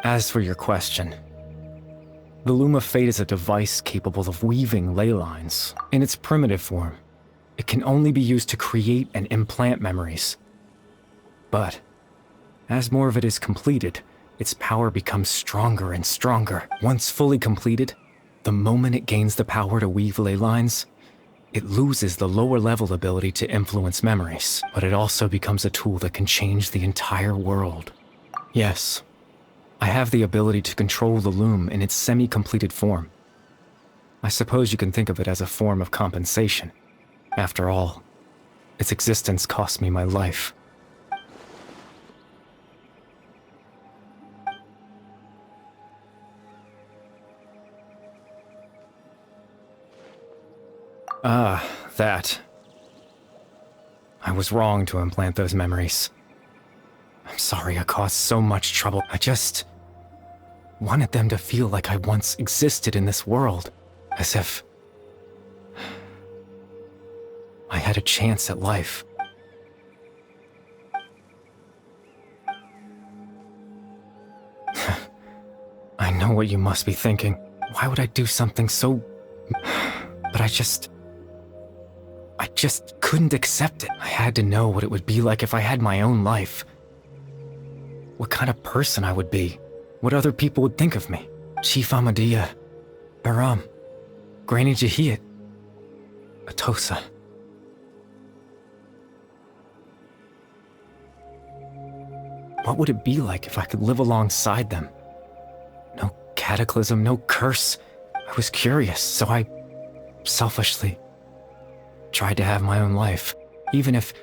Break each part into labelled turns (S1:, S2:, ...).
S1: As for your question, the Loom of Fate is a device capable of weaving ley lines. In its primitive form, it can only be used to create and implant memories. But, as more of it is completed, its power becomes stronger and stronger. Once fully completed, the moment it gains the power to weave ley lines, it loses the lower-level ability to influence memories, but it also becomes a tool that can change the entire world. Yes, I have the ability to control the loom in its semi-completed form. I suppose you can think of it as a form of compensation. After all, its existence cost me my life. Ah, that. I was wrong to implant those memories. I'm sorry I caused so much trouble. I just wanted them to feel like I once existed in this world, as if I had a chance at life. I know what you must be thinking. Why would I do something so... But I just couldn't accept it. I had to know what it would be like if I had my own life. What kind of person I would be. What other people would think of me. Chief Ahmadiyya, Baram, Granny Jahiyat, Atosa. What would it be like if I could live alongside them? No cataclysm, no curse. I was curious, so I selfishly tried to have my own life, even if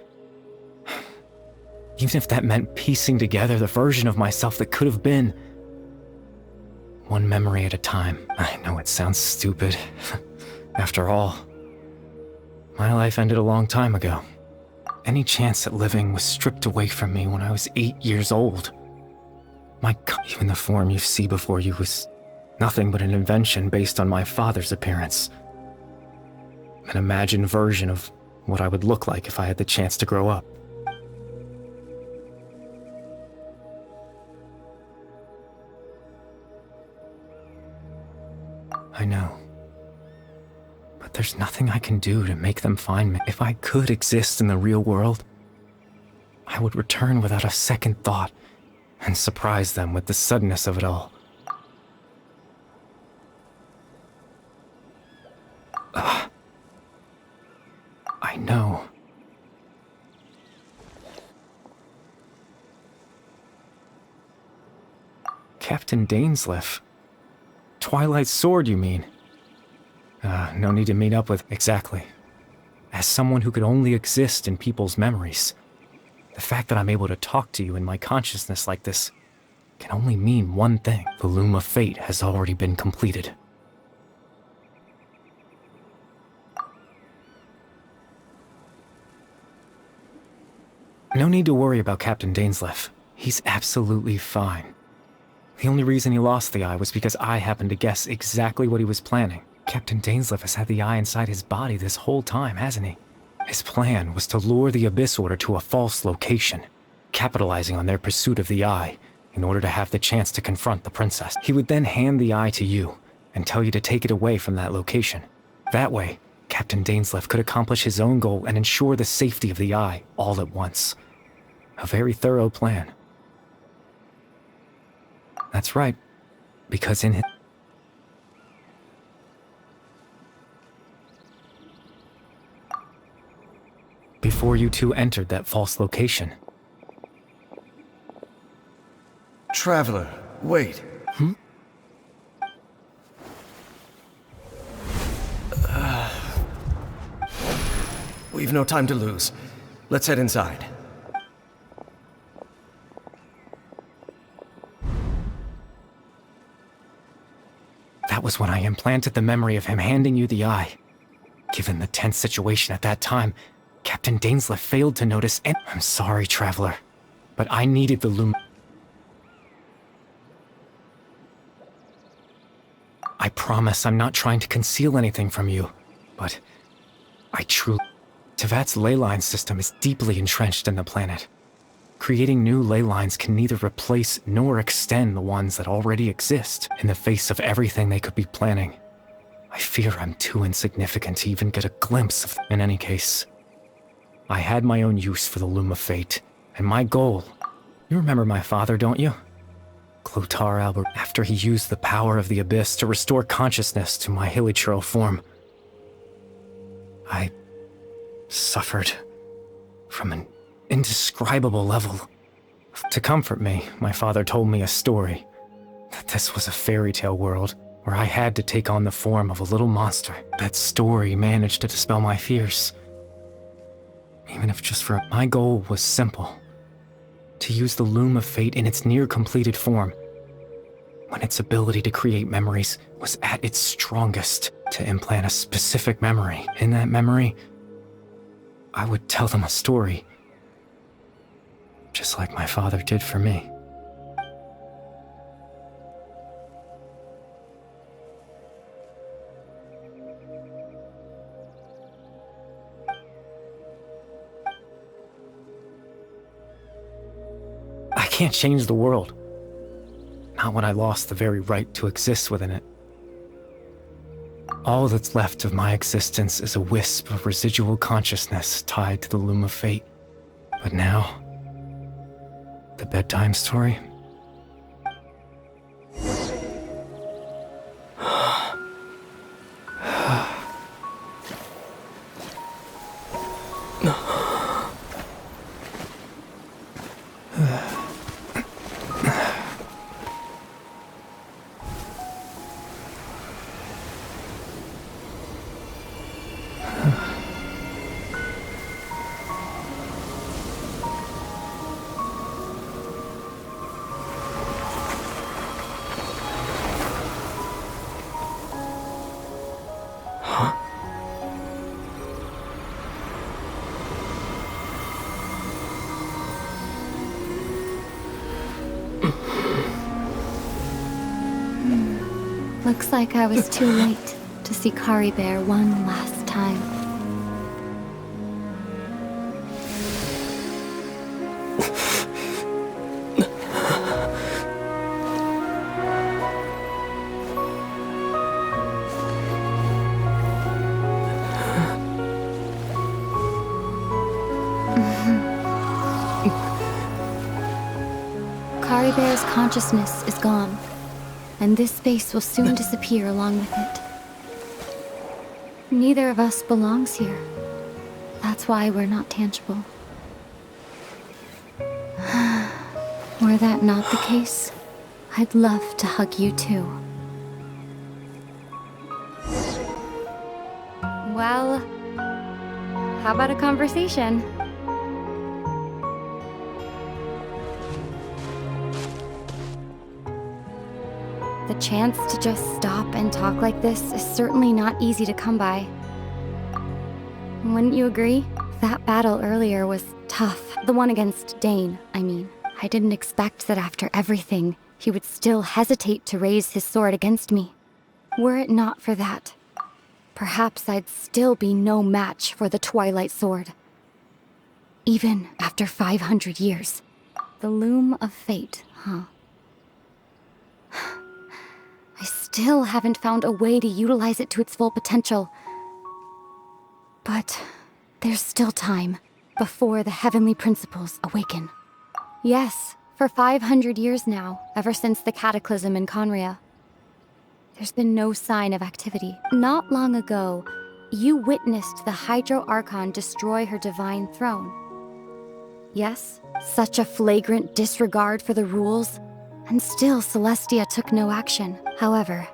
S1: that meant piecing together the version of myself that could have been. One memory at a time. I know it sounds stupid. After all, my life ended a long time ago. Any chance at living was stripped away from me when I was 8 years old. My God, even the form you see before you was nothing but an invention based on my father's appearance. An imagined version of what I would look like if I had the chance to grow up. I know. But there's nothing I can do to make them find me. If I could exist in the real world, I would return without a second thought and surprise them with the suddenness of it all. I know. Captain Dainsleif. Twilight Sword, you mean? No need to meet up with... Exactly. As someone who could only exist in people's memories, the fact that I'm able to talk to you in my consciousness like this can only mean one thing. The Loom of Fate has already been completed. No need to worry about Captain Dainsleif. He's absolutely fine. The only reason he lost the eye was because I happened to guess exactly what he was planning. Captain Dainsleif has had the eye inside his body this whole time, hasn't he? His plan was to lure the Abyss Order to a false location, capitalizing on their pursuit of the eye in order to have the chance to confront the princess. He would then hand the eye to you and tell you to take it away from that location. That way, Captain Dainsleif could accomplish his own goal and ensure the safety of the eye all at once. A very thorough plan. That's right, because in his... Before you two entered that false location.
S2: Traveler, wait. We've no time to lose. Let's head inside.
S1: That was when I implanted the memory of him handing you the eye. Given the tense situation at that time, Captain Dainsleif failed to notice and... I'm sorry, Traveler, but I needed the Loom. I promise I'm not trying to conceal anything from you, but I truly... Tevat's ley line system is deeply entrenched in the planet. Creating new ley lines can neither replace nor extend the ones that already exist in the face of everything they could be planning. I fear I'm too insignificant to even get a glimpse of. In any case, I had my own use for the Loom of Fate, and my goal. You remember my father, don't you? Clotar Albert, after he used the power of the Abyss to restore consciousness to my hilichurl form. I suffered from an indescribable level. To comfort me, my father told me a story, that this was a fairy tale world where I had to take on the form of a little monster. That story managed to dispel my fears. Even if just for my goal was simple. To use the Loom of Fate in its near-completed form, when its ability to create memories was at its strongest, to implant a specific memory. In that memory, I would tell them a story, just like my father did for me. I can't change the world. Not when I lost the very right to exist within it. All that's left of my existence is a wisp of residual consciousness tied to the Loom of Fate. But now, the bedtime story?
S3: Looks like I was too late to see Kari Bear one last time. Kari Bear's consciousness is gone. And this space will soon disappear along with it. Neither of us belongs here. That's why we're not tangible. Were that not the case, I'd love to hug you too. Well, how about a conversation? The chance to just stop and talk like this is certainly not easy to come by. Wouldn't you agree? That battle earlier was tough. The one against Dane, I mean. I didn't expect that after everything, he would still hesitate to raise his sword against me. Were it not for that, perhaps I'd still be no match for the Twilight Sword. Even after 500 years. The Loom of Fate, huh? I still haven't found a way to utilize it to its full potential. But there's still time before the heavenly principles awaken. Yes, for 500 years now, ever since the cataclysm in Conria, there's been no sign of activity. Not long ago, you witnessed the Hydro Archon destroy her divine throne. Yes, such a flagrant disregard for the rules, and still Celestia took no action. However,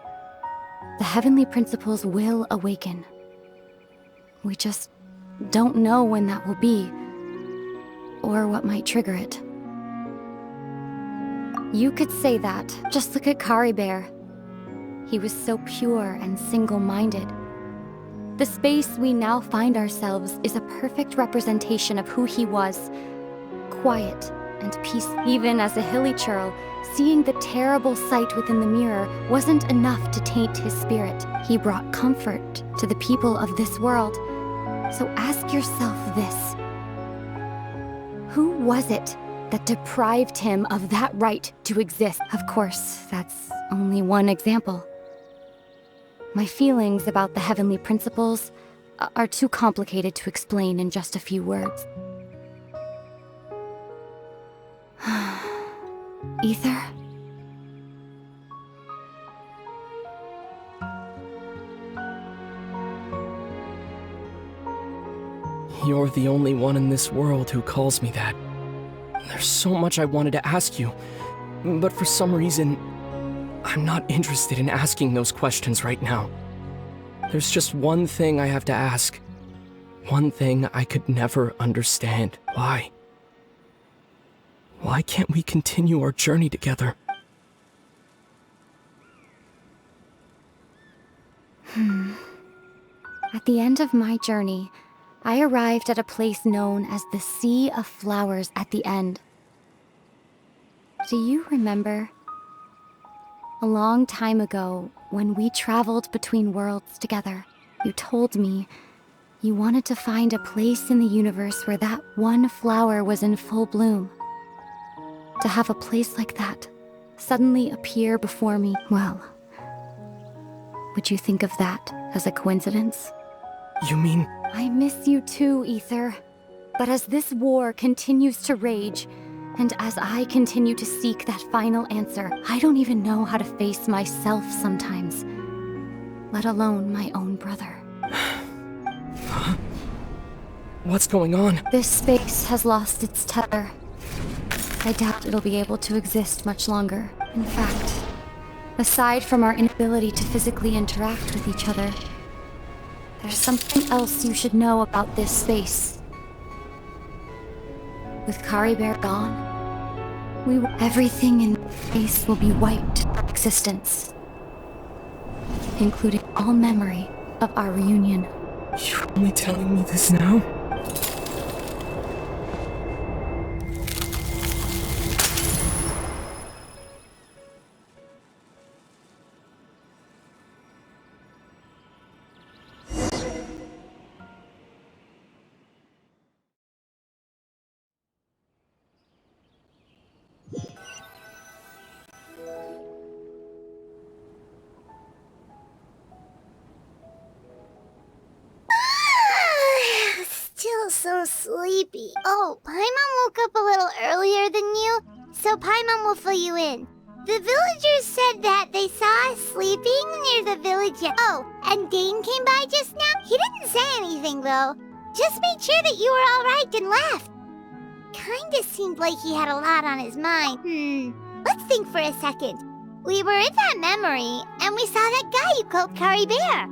S3: the heavenly principles will awaken. We just don't know when that will be, or what might trigger it. You could say that. Just look at Kari Bear. He was so pure and single-minded. The space we now find ourselves is a perfect representation of who he was. Quiet and peaceful. Even as a hilichurl, seeing the terrible sight within the mirror wasn't enough to taint his spirit. He brought comfort to the people of this world. So ask yourself this. Who was it that deprived him of that right to exist. Of course, that's only one example. My feelings about the heavenly principles are too complicated to explain in just a few words. Ether?
S4: You're the only one in this world who calls me that. There's so much I wanted to ask you, but for some reason, I'm not interested in asking those questions right now. There's just one thing I have to ask. One thing I could never understand. Why? Why can't we continue our journey together?
S3: At the end of my journey, I arrived at a place known as the Sea of Flowers at the end. Do you remember? A long time ago, when we traveled between worlds together, you told me you wanted to find a place in the universe where that one flower was in full bloom. To have a place like that suddenly appear before me, well, would you think of that as a coincidence?
S4: You mean...
S3: I miss you too, Ether. But as this war continues to rage, and as I continue to seek that final answer, I don't even know how to face myself sometimes, let alone my own brother.
S4: What's going on?
S3: This space has lost its tether. I doubt it'll be able to exist much longer. In fact, aside from our inability to physically interact with each other, there's something else you should know about this space. With Kari Bear gone, everything in space will be wiped from existence, including all memory of our reunion.
S4: You're only telling me this now?
S5: Still so sleepy. Oh, Paimon woke up a little earlier than you, so Paimon will fill you in. The villagers said that they saw us sleeping near the village. Oh, and Dane came by just now. He didn't say anything, though. Just made sure that you were all right and left. Kinda seemed like he had a lot on his mind. Let's think for a second. We were in that memory, and we saw that guy you called Kari Bear.